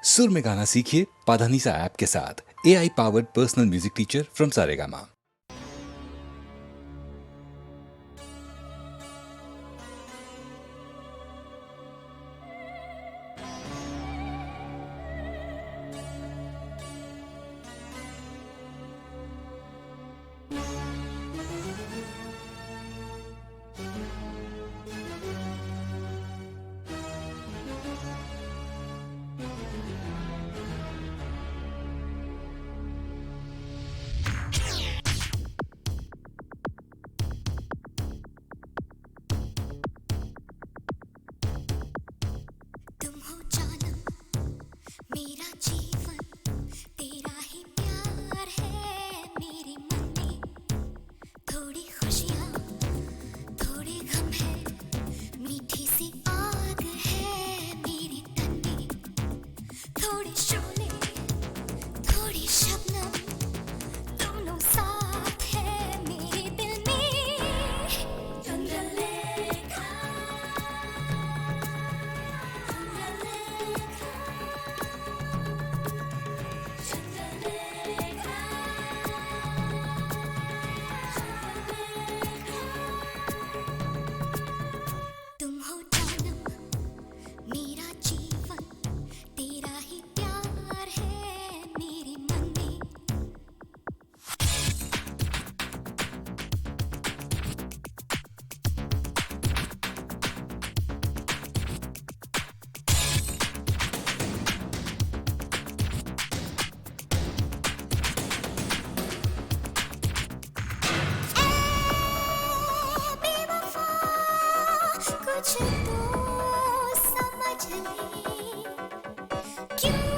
सुर में गाना सीखिए पाधानीसा ऐप के साथ। AI powered personal music teacher from Saregama. तुम हो जानम मेरा जीवन, तेरा ही प्यार है मेरे मन में। थोड़ी खुशियाँ थोड़े गम है, मीठी सी आग है मेरे तन में। थोड़े शोले थोड़ी शबनम, दोनों साथ है मेरे दिल में। चंद्रलेखा तुम हो जानम मेरा जीवन, तेरा ही प्यार है मेरे मन में। बेवफा कुछ तो समझ ले, क्यों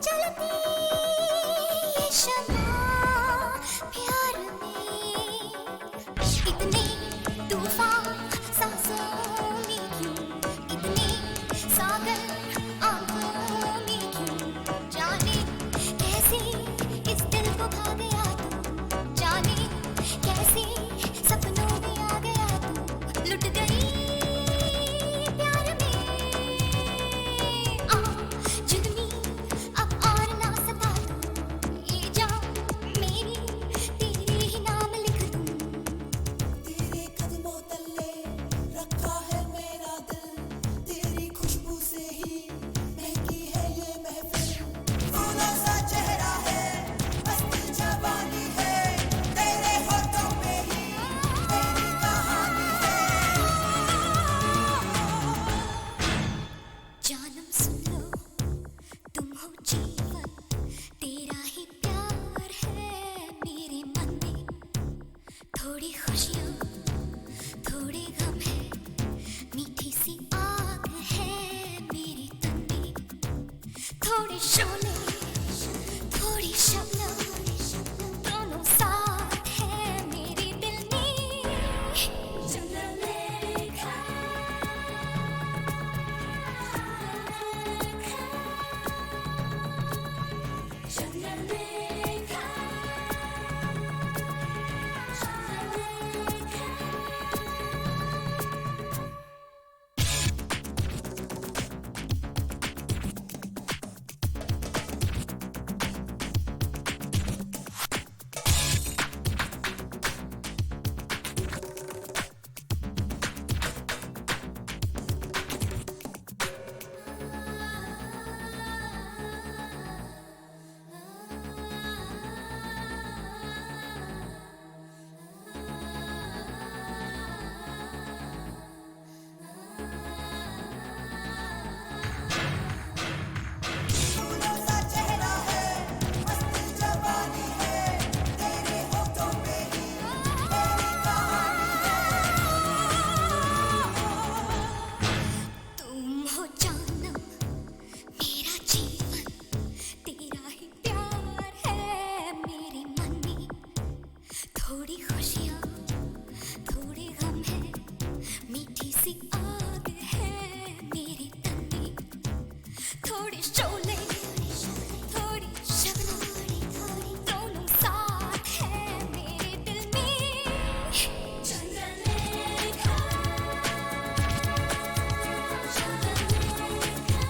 जलती ये शम्मा प्यार में। इतने तूफान सांसों में क्यों, इतने सागर आंखों में क्यों। जाने कैसे इस दिल को भा गया तू, जाने कैसे सपनों में आ गया तू। लुट गई प्यार में, आ जुल्मी अब और ना सता तू। ये जान मेरी तेरे ही नाम लिख दूं। तेरे कदमों तले रखा है मेरा दिल, तेरी खुशबू से ही महकी है ये महफिल। फूलों सा चेहरा है, मस्त जवानी है, तेरे होठों पे ही तेरी कहानी है। जानम सुन लो, तुम हो जीवन, तेरा ही प्यार है मेरे मन में। थोड़ी खुशियाँ थोड़े गम है, मीठी सी आग है मेरे तन में। थोड़े शोले थोड़ी शबनम, दोनों साथ है मेरे दिल में। चंद्रलेखा चंद्रलेखा फूलों सा चेहरा है, मस्त जवानी है, तेरे होठों पे ही तेरी कहानी तुम हो जानम मेरा जीवन, तेरा ही प्यार है मेरे मन में। थोड़ी खुशियाँ थोड़े गम है, मीठी सी आग है मेरे तन में। थोड़े शोले थोड़ी शबनम, दोनों साथ है मेरे दिल में। चंद्रलेखा चंद्रलेखा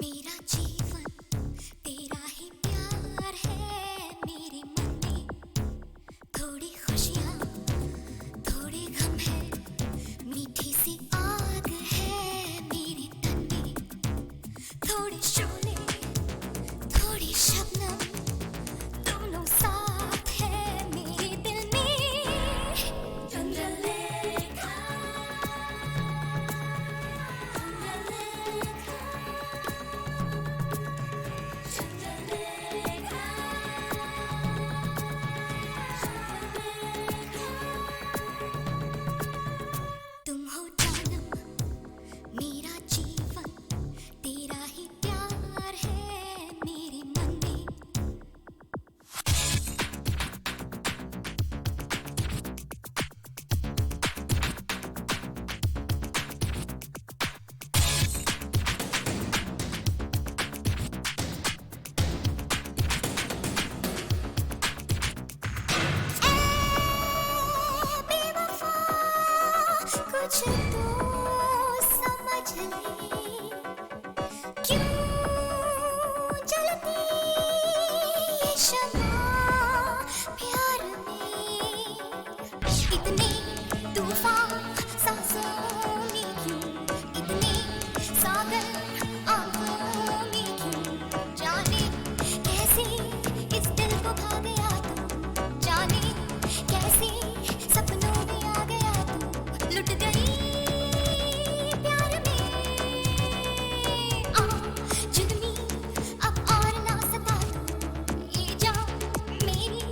मेरा जीवन तेरा ही प्यार है मेरे मन में थोड़ी खुशियाँ थोड़े गम है मीठी सी आग है मेरे तन में थोड़े शोले थोड़ी शबनम दोनों साथ है मेरे दिल में चंद्रलेखा तुम हो जानम मेरा जीवन तेरा ही प्यार है मेरे मन में बेवफा कुछ तो समझ ले क्यों जलती ये शम्मा प्यार में इतने तूफान सांसों में क्यों इतने सागर आंखों में क्यों जाने कैसे इस दिल को भा गया तू जाने कैसे सपनों में आ गया तू लुट गई प्यार में आ जुगनी अब और ना सता तू ये जा मेरी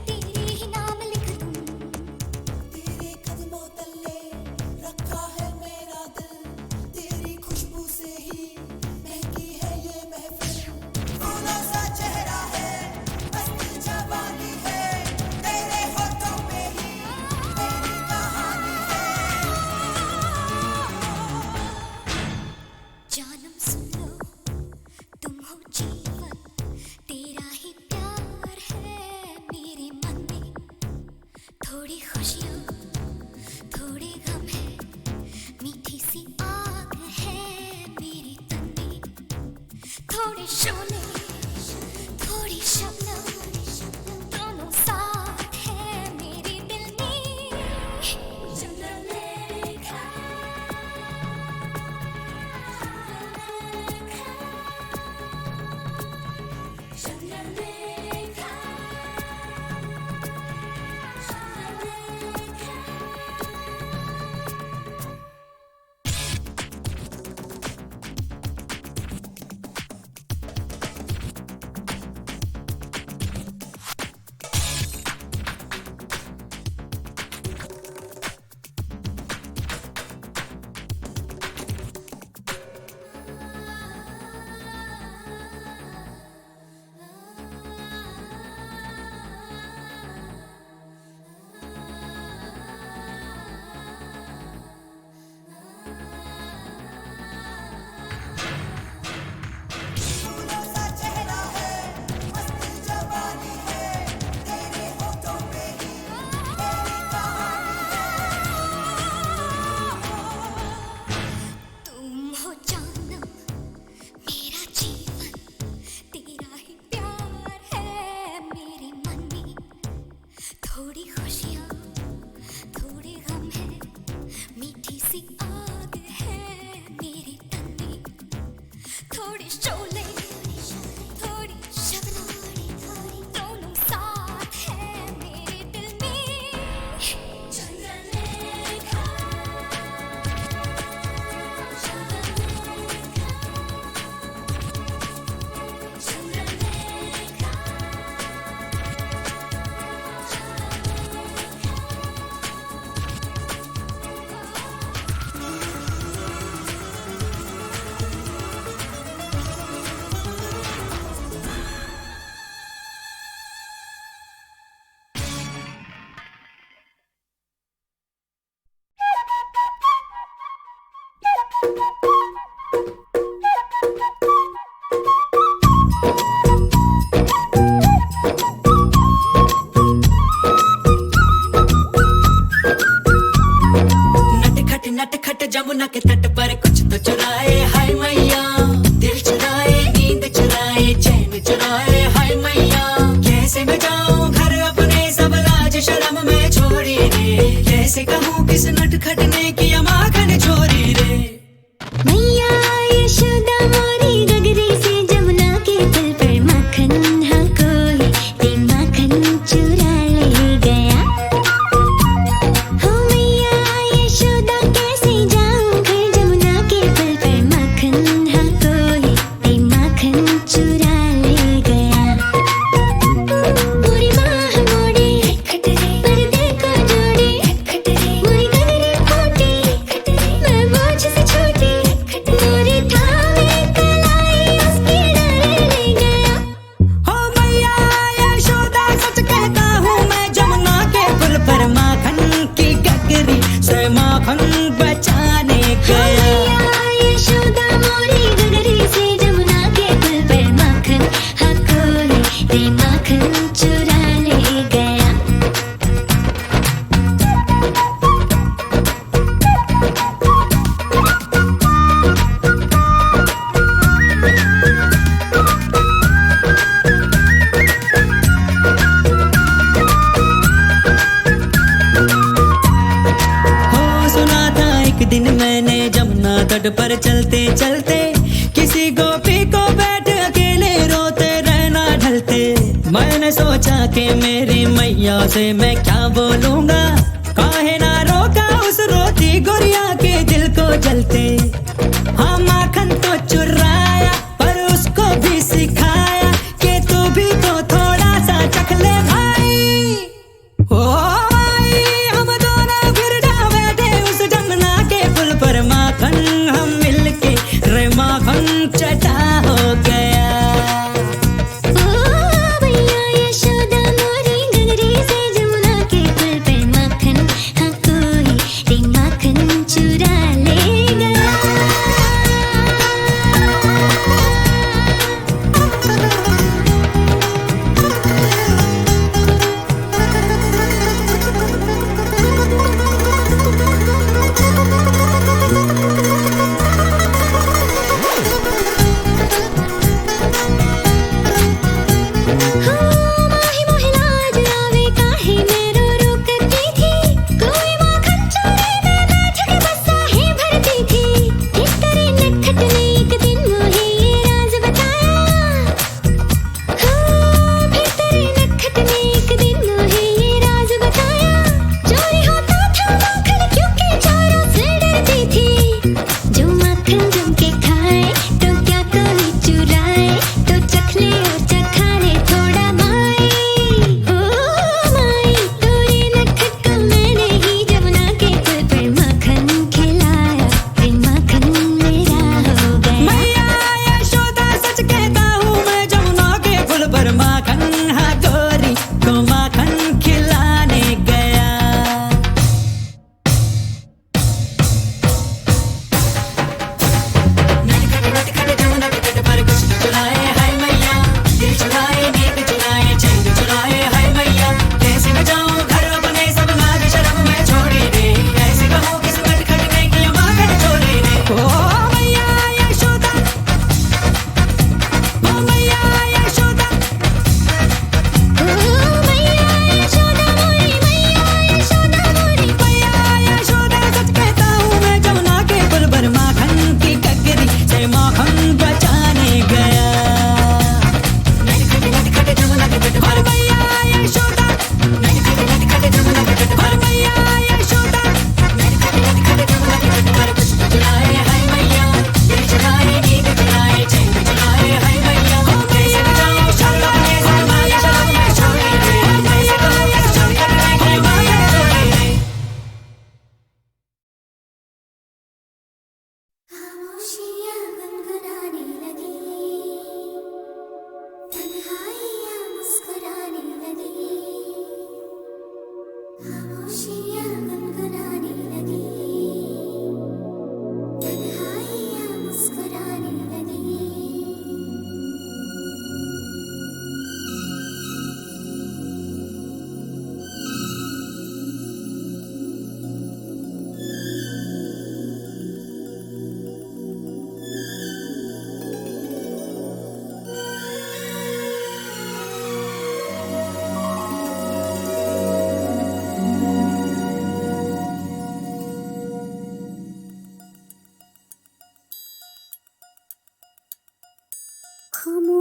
तेरे ही नाम लिख दूं तेरे कदमों तले रखा है मेरा दिल तेरी खुशबू से ही महकी है ये महफिल फूलों सा चेहरा है मस्त जवानी है तेरे होठों पे ही मेरी कहानी है जानम सुन लो तुम हो जीवन तेरा ही प्यार है मेरे मन में थोड़ी खुशियाँ थोड़े गम है मीठी सी आग है मेरे तन में थोड़े शोले थोड़ी शबनम दोनों साथ है मेरे दिल में चंद्रलेखा चंद्रलेखा फूलों सा चेहरा है मस्त जवानी है तेरे होठों पे ही मेरी कहानी तुम हो जानम मेरा जीवन तेरा ही प्यार है मेरे मन में थोड़ी खुशियाँ थोड़े गम है मीठी सी आग है मेरे तन में थोड़ी शोले थोड़ी शबनम दोनों साथ है मेरे दिल में चंद्रलेखा चंद्रलेखा नटखट जमुना के तट पर कुछ तो चुराए हाय मैया दिल चुराए कैसे कहूँ किस नटखट ने किया माखन चोरी रे। मैया यशोदा मोरी गगरी से जमुना के पुल पर माखन हाँ कोई ते माखन चुरा ले गया। हो मैया यशोदा कैसे जाऊं घर जमुना के पुल पर माखन हाँ कोई ते माखन चुरा ले गया। पूरी माह मोड़ी पर्दे को जोड़ी मोरी गगरी फूटी मैं बोझ से छोटी मोरी थामे कलाई उसकी डाले ले गया। हो मैया यशोदा सच कहता हूँ मैं जमुना के पुल पर माखन की गगरी से माखन बचाने गया। मैया यशोदा मोरी गगरी से जमुना के पुल पर माखन हाँ कोई ते माखन चुरा ले गया। हो सुना था एक दिन मैंने जमुना तट पर चलते चलते किसी गोपी को बैठ अकेले रोते रहना ढलते। मैंने सोचा कि मेरी मैया से मैं क्या बोलूंगा, काहे ना रोका उस रोती गुड़िया के दिल को जलते। हाँ माखन तो चुराया पर उसको भी सिखाया कि तू भी तो थोड़ा सा चख ले भाई। ओ भाई हम दोनों फिर ढाबे थे उस जमुना के पुल पर माखन हम मिलके रे माखन चटा हो गया। ओ मैया यशोदा मोरी गगरी से जमुना के पुल पर माखन हाँ कोई ते माखन चुरा ले गया।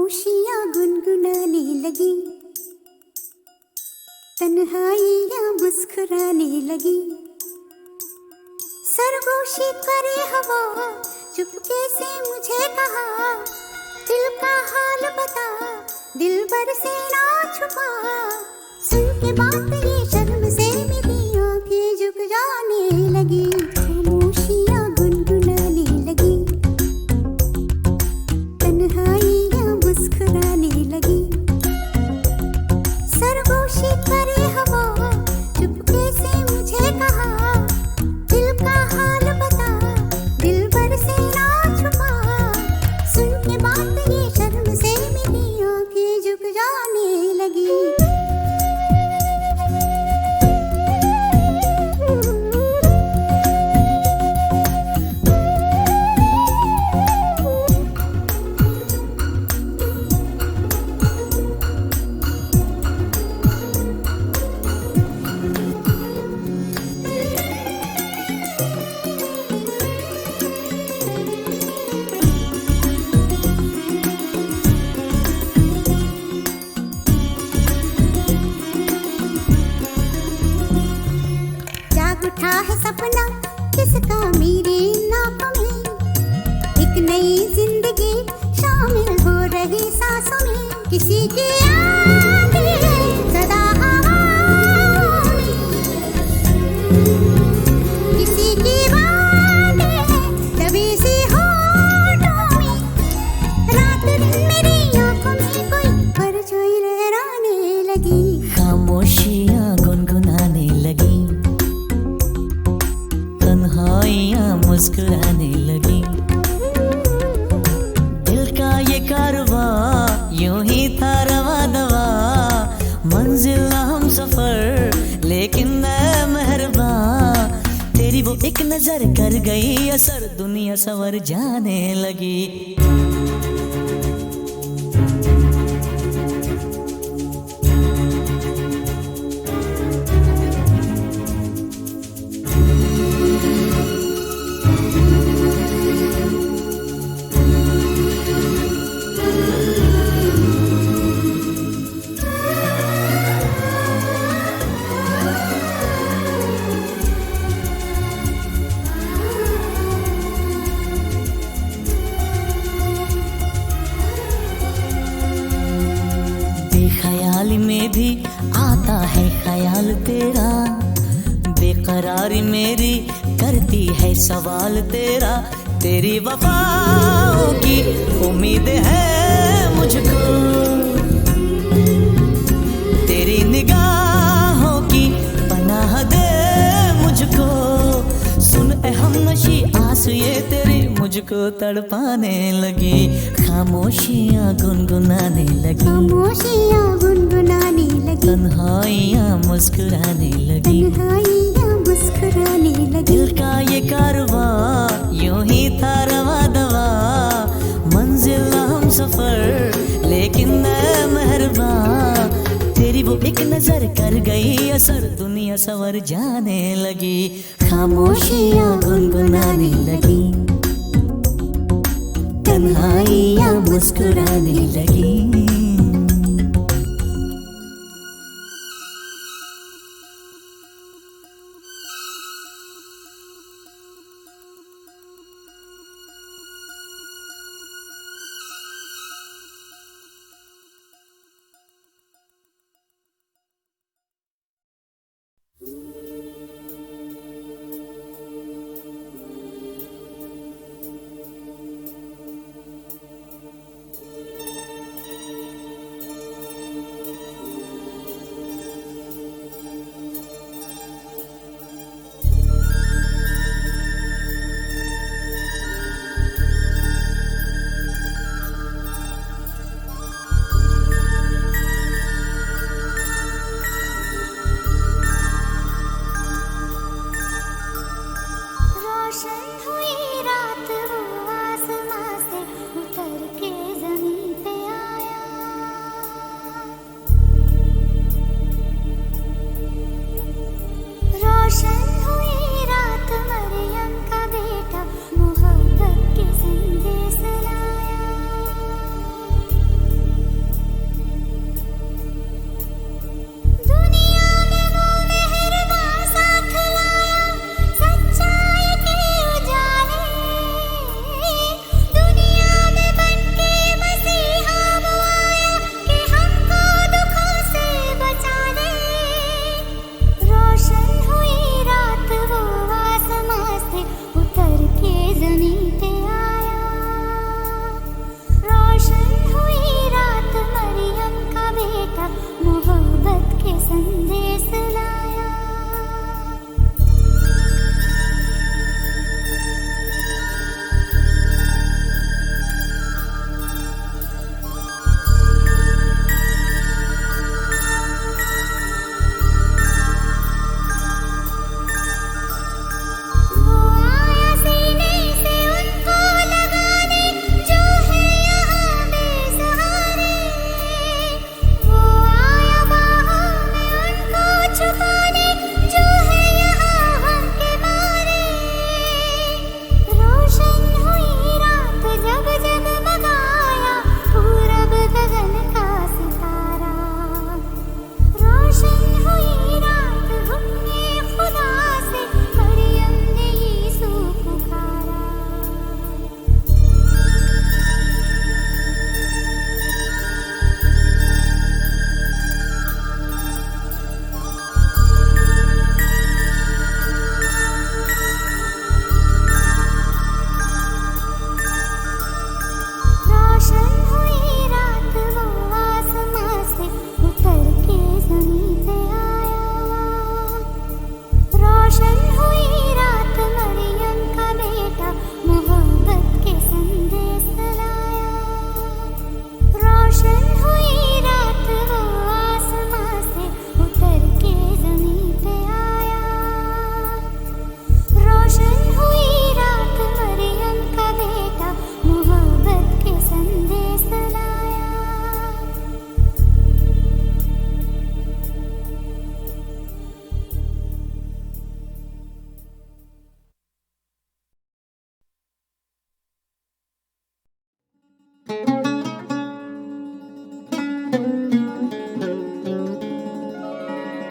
खामोशियाँ गुनगुनाने लगी, तन्हाइयाँ मुस्कुराने लगी। सरगोशी करे हवा, चुपके से मुझे कहा, दिल का हाल बता, दिल भर से ना छुपा। सुन के बात ये शर्म से मेरी आंखें झुक जाने लगी, खामोशियाँ गुनगुनाने लगी, तन्हाइयाँ मुस्कुराने लगी। सरगोशी करे हवा, चुपके से मुझे कहा, दिल का हाल बता, दिल भर से ना छुपा। सुन के बात ये शर्म से मेरी आंखें झुक जाने लगी। उठा है सपना किसका मेरे नाप में, एक नई जिंदगी शामिल हो रही सांसों में। किसी की आंधी है सदा हवाओं में, किसी की बातें हैं दबी सी होठों में। रात दिन मेरी आंखों में कोई परछाई लहराने लगी, खामोशियाँ गुनगुनाने लगी, तन्हाइयाँ मुस्कुराने लगी। दिल का ये कारवां यूं ही था रवा दवा, मंजिल ना हम सफर लेकिन मैं मेहरबान। तेरी वो एक नजर कर गई असर, दुनिया सवर जाने लगी। बेख्याली में भी आता है ख्याल तेरा, बेकरारी मेरी करती है सवाल तेरा। तेरी वफाओं की उम्मीद है मुझको, तेरी निगाहों की पनाह दे मुझको। सुन ए हमनशी आस ये तेरी मुझको तड़पाने लगी, खामोशियाँ गुनगुनाने लगी, खामोशियाँ गुनगुनाने लगी, तन्हाइयाँ मुस्कुराने लगी। तन्हाइयाँ मुस्कुराने लगी। दिल का ये कारवां यूं ही था रवा दवा, मंजिल ना हम सफर लेकिन मैं मेहरबान। तेरी वो एक नजर कर गई असर, दुनिया सवर जाने लगी, खामोशियाँ गुनगुनाने लगी, तन्हाइयाँ मुस्कुराने लगी।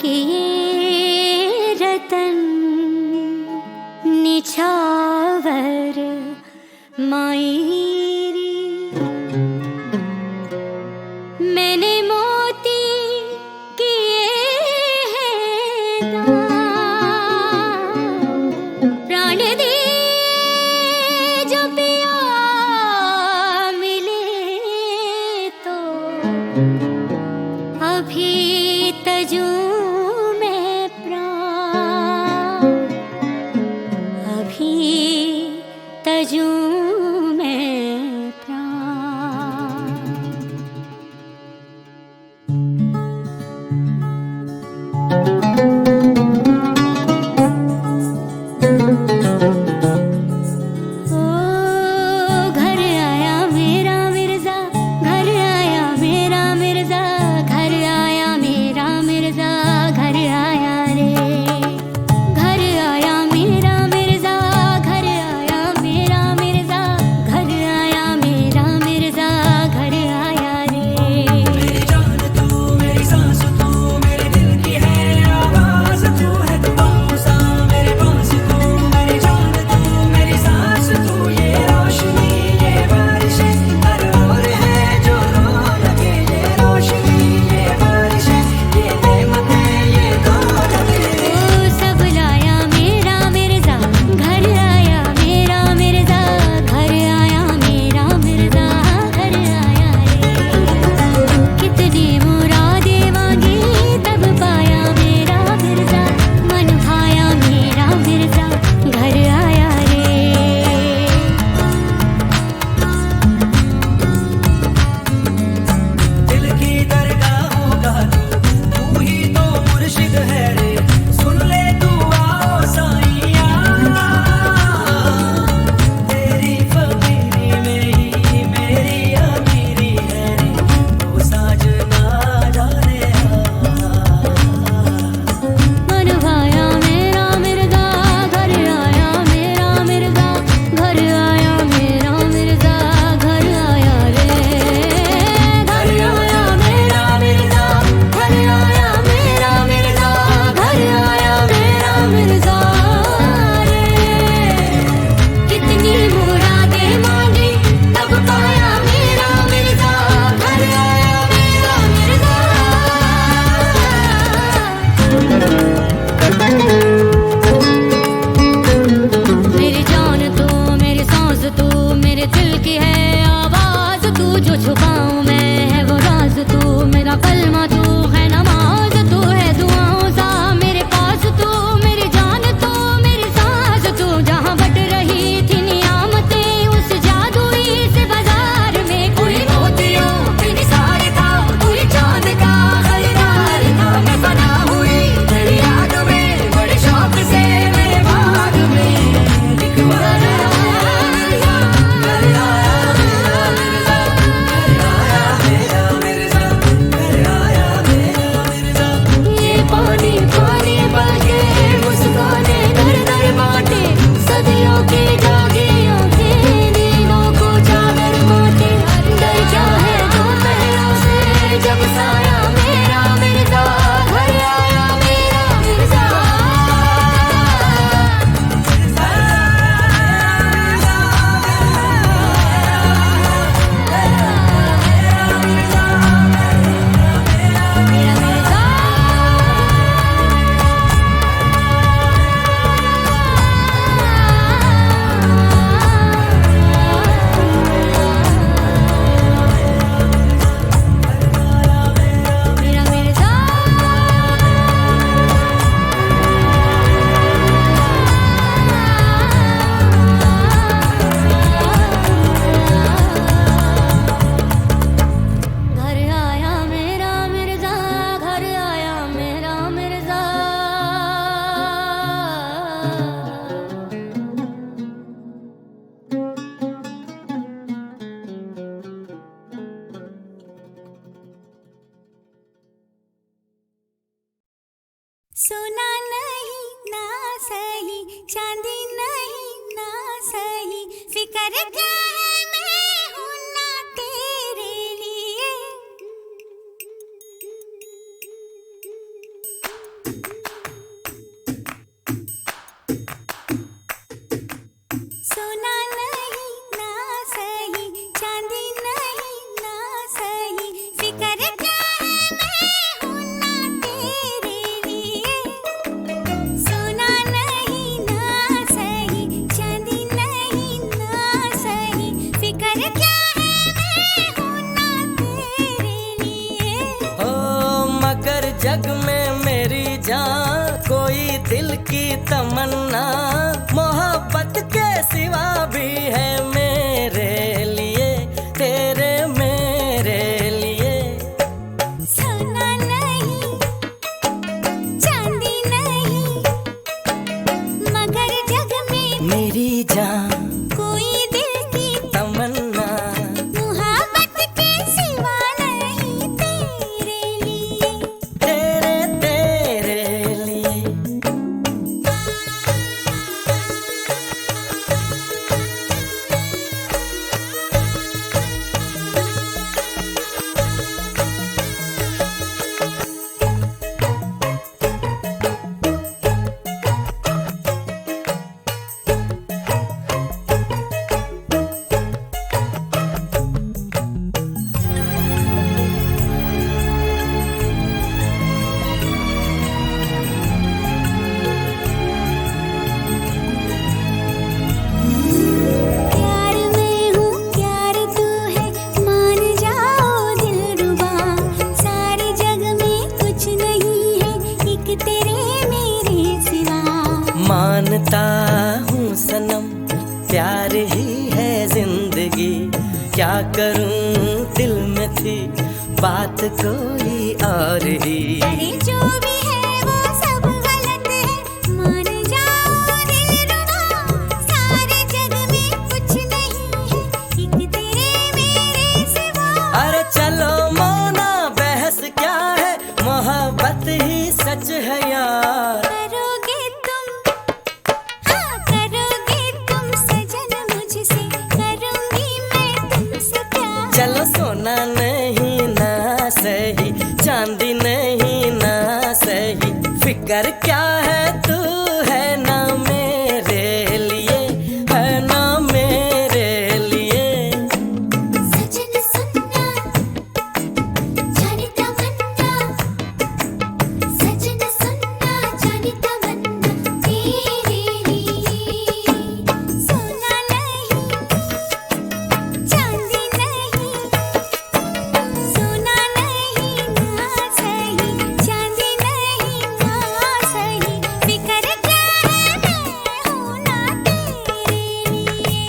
कि ये रतन निछावर मायरी मैंने मोती किए हैं दान, प्राण दे जो पिया मिले तो अभी तजू में प्राण, अभी तजू में प्राण। ओ घर आया मेरा मिर्जा, घर आया मेरा मिर्जा, घर आया मेरा मिर्जा, घर आया रे। घर आया मेरा मिर्जा, घर आया मेरा मिर्जा, घर आया मेरा मिर्जा, घर आया रे। मेरी जान तू मेरी सांस तू मेरे दिल की है आवाज तू है दुआओं सा मेरे पास तू मेरी जान तू मेरी सांस तू ये रोशनी ये बारिशें हर ओर है जो रो लगे ये रोशनी ये बारिशें ये नेमतें ये दौलतें। ओ सब लाया मेरा मिर्जा, घर आया मेरा मिर्जा, घर आया मेरा मिर्जा, घर आया रे। कितनी मुरादें मांगी तब पाया मेरा मिर्जा, मन भाया मेरा मिर्जा, घर आया रे। दिल की दरगाहों का तू ही तो मुर्शिद है रे सुन ले दुआओं साईया तेरी फकीरी में ही मेरी अमीरी है रे वो साजना जाने मन भाया मेरा मिर्जा, घर आया मेरा मिर्जा, घर आया मेरा मिर्जा, घर आया रे। घर आया मेरा मिर्जा, घर आया मेरा मिर्जा, घर आया मेरा मिर्जा रे। कितनी मुरादें मांगी तब पाया मेरा मिर्जा, घर आया मेरा मिर्जा। मेरी जान तू मेरी सांस तू मेरे दिल की है आवाज तू, जो छुपाऊं मैं है वो राज तू, मेरा कलमा तू है नमाज तू है दुआओं सा मेरे पास तू, मेरी जान तू मेरी सांस तू। जहाँ बट रही थी नियामतें उस जादुई से बाजार में कोई मोतियों की निसार था, कोई चांद का खरीदार था। मैं बना हुई तेरी याद में बड़े शौक से मेरे बाग में लिखवाया ये पानी पानी बगे मुस्काने दर दर बाटे, सदियों की जागी आंखें नींदों को चादर बाटे। अंदर चाहे दोपहरों से जब साया मेरा मिर्जा, घर आया मेरा मिर्जा। मेरा मिर्जा मेरा मिर्जा घर आया मेरा मिर्जा, घर आया मेरा मिर्जा। सोना नहीं ना सही, चांदी नहीं ना सही, फिकर क्या है मैं हूं ना तेरे लिए। जग में मेरी जान, कोई दिल की तमन्ना, मोहब्बत के सिवा भी है मेरे लिए, तेरे मेरे लिए। सोना नहीं, चांदी नहीं, मगर जग में मेरी जान, कोई दिल की तमन्ना, मोहब्बत के सिवा नहीं, तेरे लिए। तेरे तेरे लिए। प्यार मैं हूँ, प्यार तू है, मान जाओ दिलरुबा, सारे जग में कुछ नहीं है, एक तेरे मेरे सिवा। मानता हूँ सनम, प्यार ही है जिंदगी, क्या करूँ दिल में थी बात कोई और ही। अरे जो भी है वो सब गलत है, मान जाओ दिलरुबा, सारे जग में कुछ नहीं है, एक तेरे मेरे सिवा। अरे चलो मौना, बहस क्या है, मोहब्बत ही सच है यार। करोगे तुम, हाँ करोगे तुम सजन मुझसे, करूंगी मैं तुमसे प्यार। चलो सोना नहीं ना सही, चांदी नहीं ना सही, फिकर क्या है, तू है ना मेरे लिए, है ना मेरे लिए। सजन सुनना, जाने तमन्ना, सजन सुनना, जाने तमन्ना, तेरे लिए। सोना नहीं, चांदी नहीं, सोना नहीं ना सही, चांदी नहीं ना सही, फिकर क्या है, मैं हूँ ना तेरे लिए।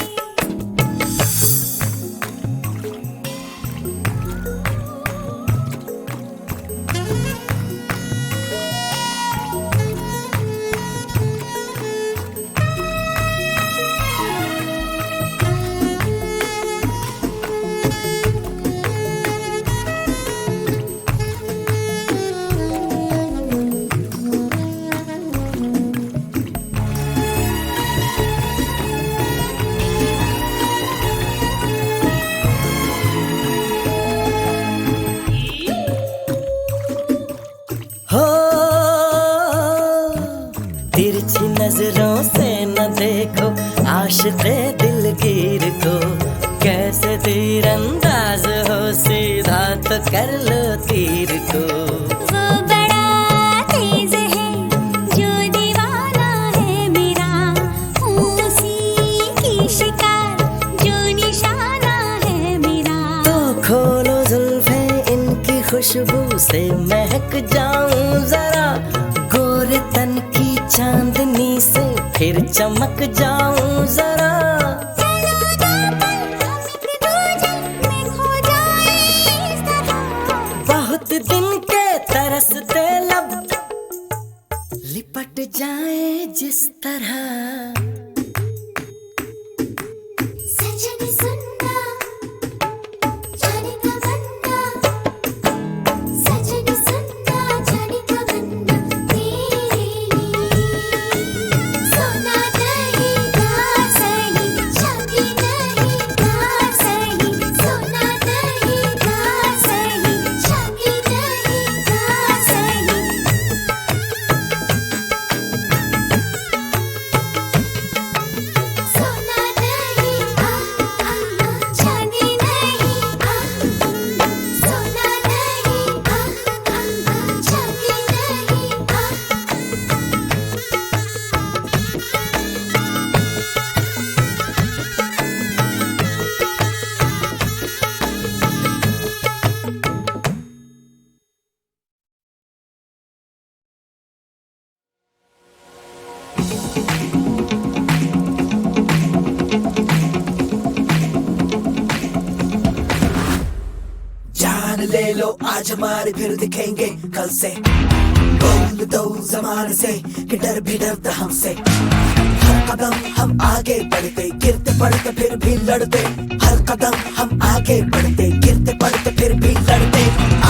हो तिरछी नजरों से न देखो आशिक़े दिलगीर को, कैसे तीरंदाज हो, सीधा तो कर लो तीर को। वो बड़ा तेज है जो दीवाना है मेरा, हूँ उसी की शिकार जो निशाना है मेरा। तो खोलो जुल्फे इनकी खुशबू से महक जाऊं जरा, गोरे तन की चांदनी से फिर चमक जाऊं जरा। चलो दो पल हम एक दूजे में खो जाएं इस तरह, बहुत दिन के तरसते लब लिपट जाए जिस तरह। सजन सुनना, जाने तमन्ना, सजन सुनना, जाने तमन्ना, तेरे लिए। सोना नहीं ना सही, ले लो आज हमारे फिर दिखेंगे कल से बोल दो जमाने से कि डर भी डरता हमसे हर कदम हम आगे बढ़ते गिरते पड़ते फिर भी लड़ते हर कदम हम आगे बढ़ते गिरते पड़ते फिर भी लड़ते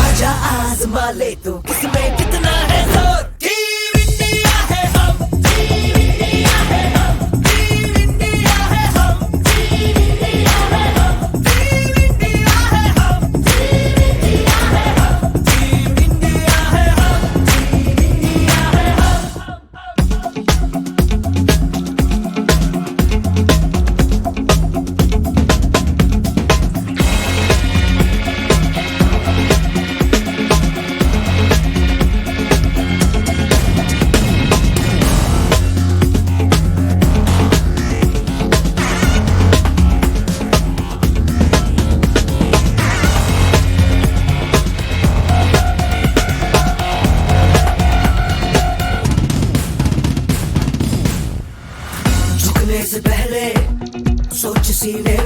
आजा आजमा ले तू किसमें कितना है जोर टीम इंडिया है हम टीम इंडिया है हम टीम इंडिया है हम टीम इंडिया है हम टीम इंडिया है हम टीम इंडिया है हम टीम इंडिया है हम टीम इंडिया है हम झुकने से पहले सोच सीने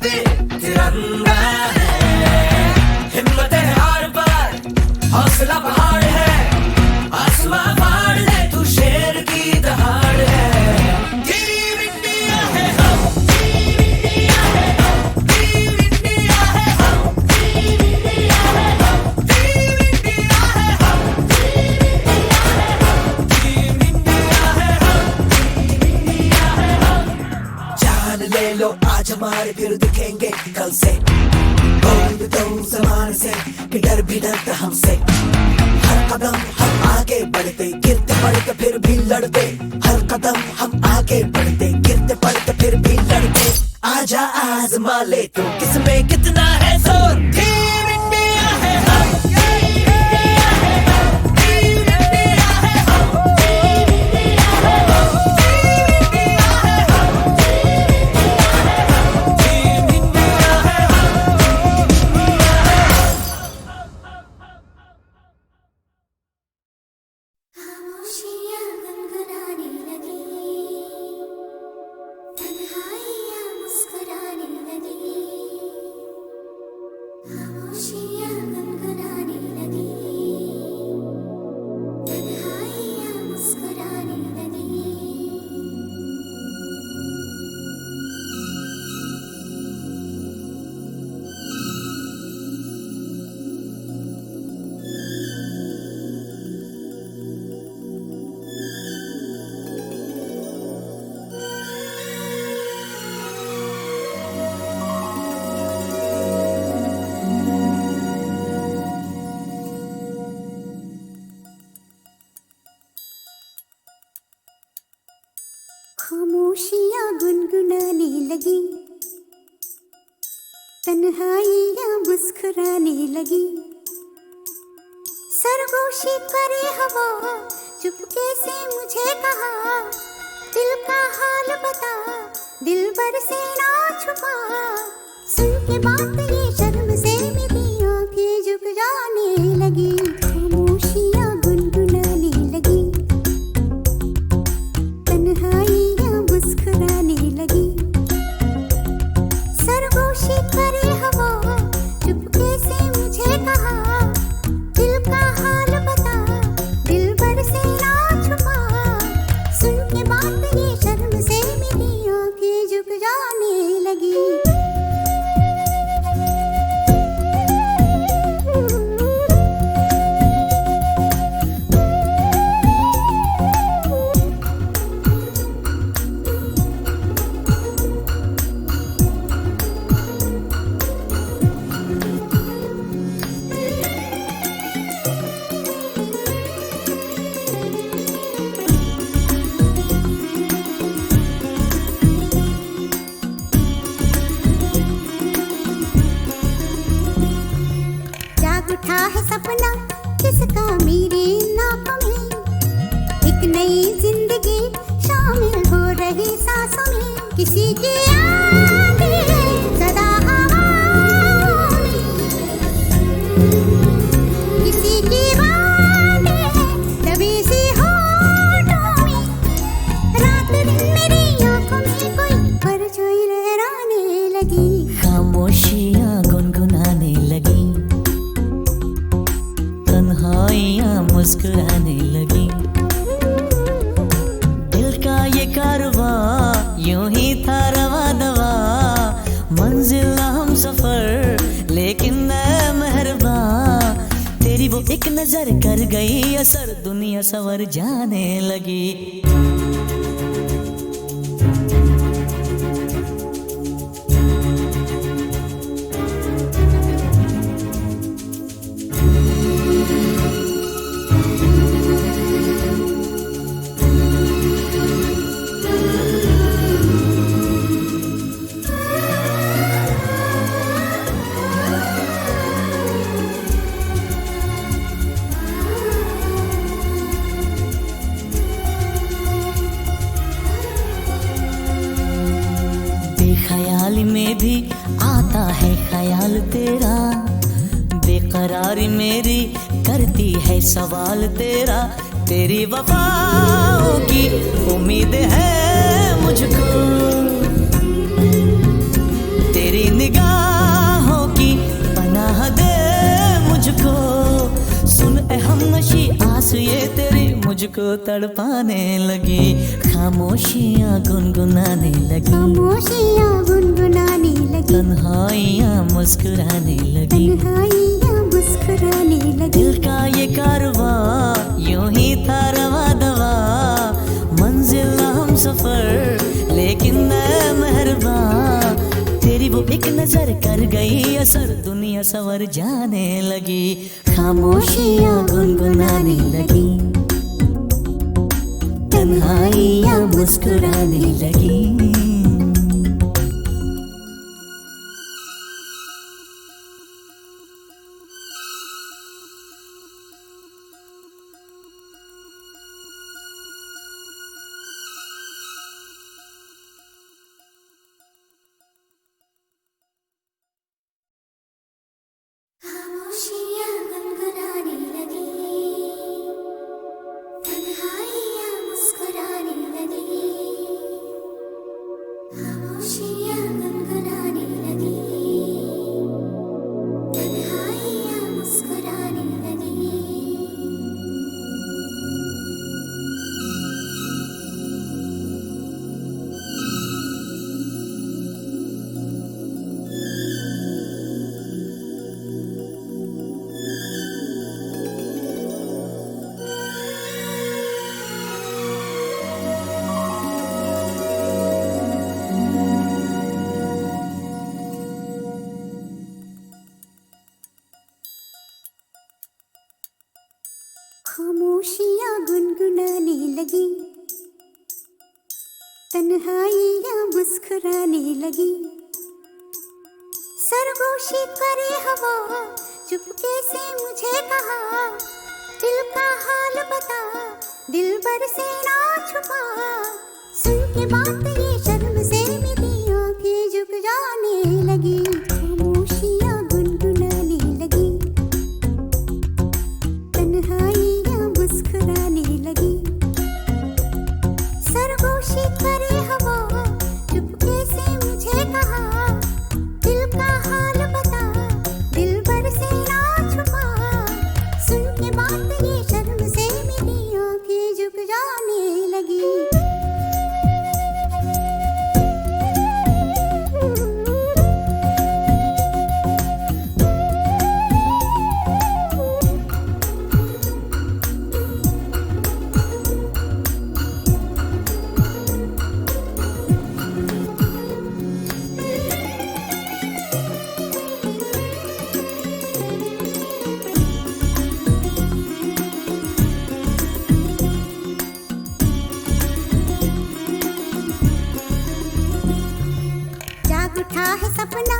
पे तिरंगा है हिम्मत है हर बार हौसला पहाड़ है आसमां फाड़ ले तू शेर की दहाड़ है टीम इंडिया है हम टीम इंडिया है हम टीम इंडिया है हम टीम इंडिया है हम टीम इंडिया है हम टीम इंडिया है हम टीम इंडिया है हम जान ले लो आज हमारे फिर दिखेंगे कल से बोल दो जमाने से कि डर भी डरता हमसे हर कदम हम आगे बढ़ते गिरते पड़ते फिर भी लड़ते हर कदम हम आगे बढ़ते गिरते पड़ते फिर भी लड़ते आजा आजमा ले तू किसमें कितना है जोर टीम इंडिया है हम टीम इंडिया है हम टीम इंडिया है हम टीम इंडिया है हम टीम इंडिया है हम टीम इंडिया है खामोशियाँ गुनगुनाने लगी तन्हाइयाँ मुस्कुराने लगी खामोशियाँ गुनगुनाने लगी तन्हाइयाँ मुस्कुराने लगी खामोशियाँ गुनगुनाने लगी तन्हाइयाँ मुस्कुराने लगी सरगोशी करे हवा चुपके से मुझे कहा दिल का हाल बता दिल भर से ना छुपा सुन के बात ये शर्म से मेरी आंखें झुक जाने लगी खामोशियाँ गुनगुनाने लगी तन्हाइयाँ मुस्कुराने लगी सरगोशी करे हवा चुपके से मुझे कहा दिल का हाल बता दिल भर से ना छुपा सुन के बात ये शर्म से मेरी आंखें झुक जाने लगी जाग उठा है सपना किसका मेरे नाक में एक नई जिंदगी शामिल हो रही सांसों में किसी की आंधी सदा हवाओं में किसी की बातें तभी सी होठों में रात दिन मेरी आंखों में कोई परछाई लहराने लगी खामोशियाँ गुनगुनाने एक नजर कर गई असर, दुनिया सवर जाने लगी। बेख्याली में भी आता है ख्याल तेरा, बेकरारी मेरी करती है सवाल तेरा। तेरी वफाओं की उम्मीद है मुझको, तेरी निगाहों की पनाह दे मुझको। सुन ए हमनशी आस ये तेरी मुझको तड़पाने लगी, खामोशियाँ गुनगुनाने लगी, खामोशियाँ गुनगुनाने लगी, तन्हाइयाँ मुस्कुराने लगी, तन्हाइयाँ मुस्कुराने लगी। दिल का ये कारवां यूं ही था रवा दवा, मंजिल हम सफर लेकिन मैं मेहरबान। तेरी वो एक नजर कर गई असर, दुनिया सवर जाने लगी, खामोशियाँ गुनगुनाने लगी, तन्हाइयाँ मुस्कुराने लगी। खामोशियाँ गुनगुनाने लगी, तन्हाइयाँ मुस्कुराने लगी, खामोशियाँ गुनगुनाने लगी, तन्हाइयाँ मुस्कुराने लगी। खामोशियाँ गुनगुनाने लगी, तन्हाइयाँ मुस्कुराने लगी। सरगोशी करे हवा, चुपके से मुझे कहा, दिल का हाल बता, दिल भर से ना छुपा। सुन के बात ये शर्म से मेरी आंखें झुक जाने लगी, खामोशियाँ गुनगुनाने लगी, तन्हाइयाँ मुस्कुराने लगी। सरगोशी करे हवा, चुपके से मुझे कहा, दिल का हाल बता, दिल भर से ना छुपा। सुन के बात ये शर्म से मेरी आंखें झुक जाने लगी। जाग उठा है सपना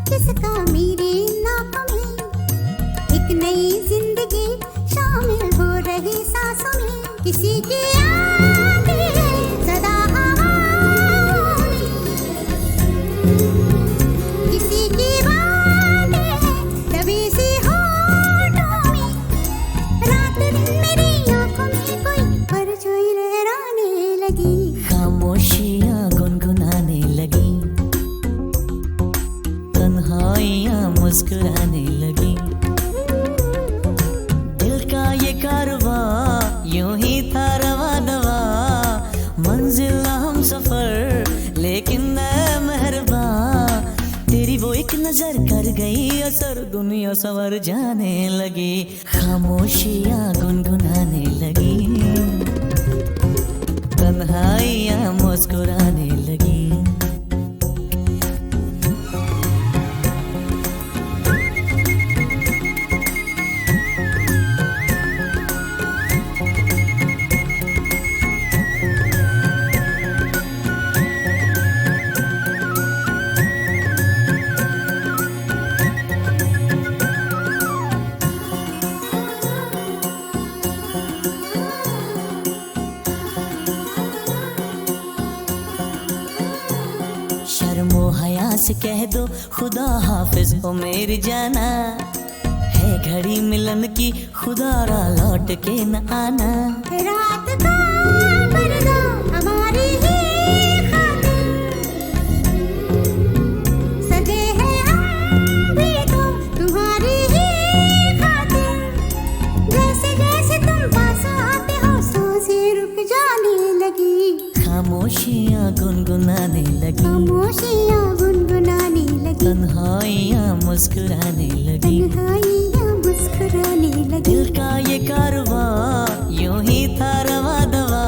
जिसका मेरे नाक में, एक नई जिंदगी शामिल हो रही सांसों में। किसी की यादें सदा हवाओं में, किसी की बातें दबी सी होठों में। रात दिन मेरी आंखों में कोई परछाई लहराने लगी, खामोशियाँ गुनगुनाने लगी, तन्हाइयाँ मुस्कुराने लगी। दिल का ये कारवां यूं ही था रवा दवा, मंजिल हम सफर लेकिन मैं मेहरबान। तेरी वो एक नजर नजर कर गई असर, दुनिया संवर जाने लगी, खामोशियां गुनगुनाने लगी, तन्हाइयां मुस्कुराने लगी। शर्मो हया से कह दो खुदा हाफिज हो मेरी जाना, है घड़ी मिलन की खुदा रा लौट के न आना। रात का पर्दा हमारी ही खातिर, सजे हैं हम भी तो तुम्हारी ही खातिर, जैसे जैसे तुम पास आते हो सांसें रुक जाने लगी, खामोशियां गुनगुनाने लगी, खामोशियां गुनगुनाने लगी, तन्हाइयां मुस्कुराने लगी। तन्हाइयां मुस्कुराने लगी। दिल का ये कारवां यूं ही था रवा दवा,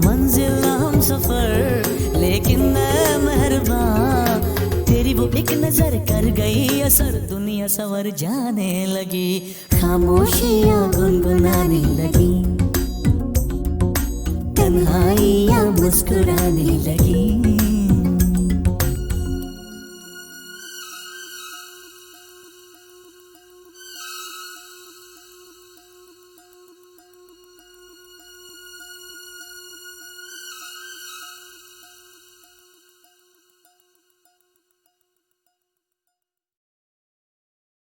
मंजिल हम सफर लेकिन मैं मेहरबान, तेरी वो एक नजर कर गई असर, दुनिया संवर जाने लगी, खामोशियां गुनगुनाने लगी, तन्हाइयां मुस्कुराने लगी।